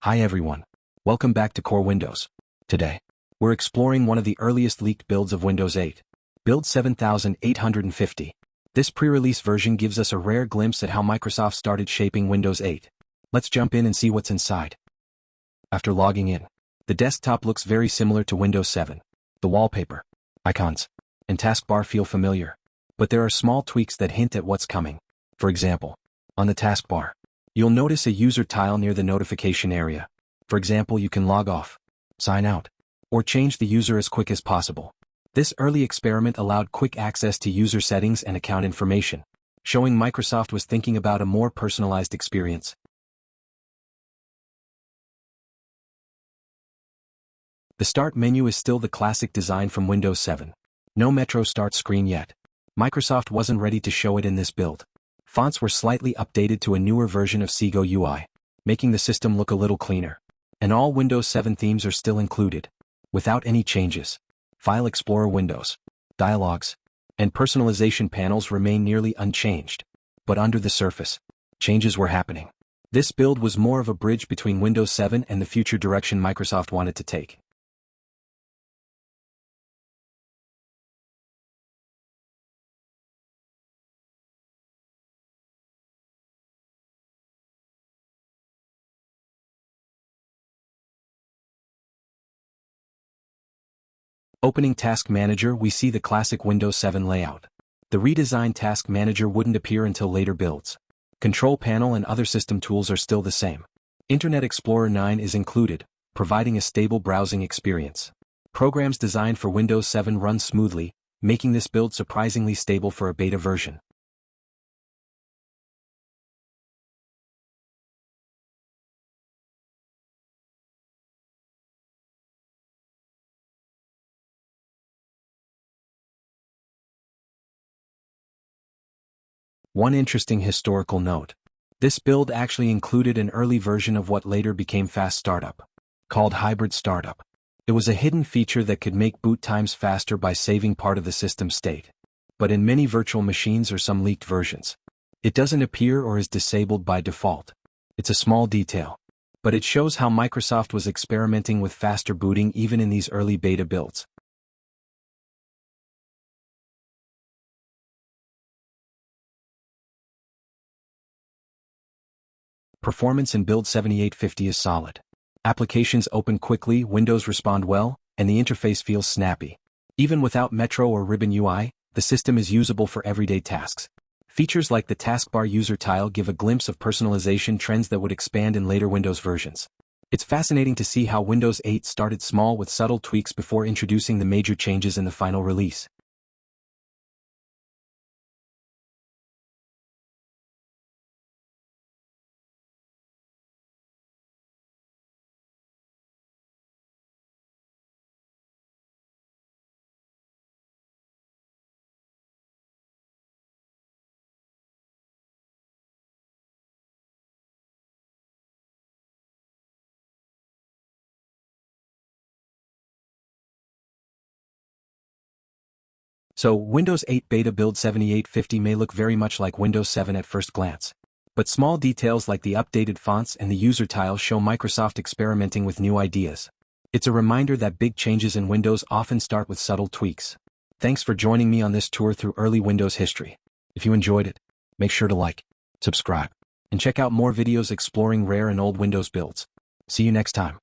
Hi everyone. Welcome back to Core Windows. Today, we're exploring one of the earliest leaked builds of Windows 8, Build 7850. This pre-release version gives us a rare glimpse at how Microsoft started shaping Windows 8. Let's jump in and see what's inside. After logging in, the desktop looks very similar to Windows 7. The wallpaper, icons, and taskbar feel familiar, but there are small tweaks that hint at what's coming. For example, on the taskbar, you'll notice a user tile near the notification area. For example, you can log off, sign out, or change the user as quick as possible. This early experiment allowed quick access to user settings and account information, showing Microsoft was thinking about a more personalized experience. The Start menu is still the classic design from Windows 7. No Metro Start screen yet. Microsoft wasn't ready to show it in this build. Fonts were slightly updated to a newer version of Sego UI, making the system look a little cleaner. And all Windows 7 themes are still included, without any changes. File Explorer windows, dialogues, and personalization panels remain nearly unchanged. But under the surface, changes were happening. This build was more of a bridge between Windows 7 and the future direction Microsoft wanted to take. Opening Task Manager, we see the classic Windows 7 layout. The redesigned Task Manager wouldn't appear until later builds. Control Panel and other system tools are still the same. Internet Explorer 9 is included, providing a stable browsing experience. Programs designed for Windows 7 run smoothly, making this build surprisingly stable for a beta version. One interesting historical note. This build actually included an early version of what later became Fast Startup, called Hybrid Startup. It was a hidden feature that could make boot times faster by saving part of the system state. But in many virtual machines or some leaked versions, it doesn't appear or is disabled by default. It's a small detail, but it shows how Microsoft was experimenting with faster booting even in these early beta builds. Performance in Build 7850 is solid. Applications open quickly, Windows respond well, and the interface feels snappy. Even without Metro or Ribbon UI, the system is usable for everyday tasks. Features like the taskbar user tile give a glimpse of personalization trends that would expand in later Windows versions. It's fascinating to see how Windows 8 started small with subtle tweaks before introducing the major changes in the final release. So, Windows 8 Beta Build 7850 may look very much like Windows 7 at first glance. But small details like the updated fonts and the user tile show Microsoft experimenting with new ideas. It's a reminder that big changes in Windows often start with subtle tweaks. Thanks for joining me on this tour through early Windows history. If you enjoyed it, make sure to like, subscribe, and check out more videos exploring rare and old Windows builds. See you next time.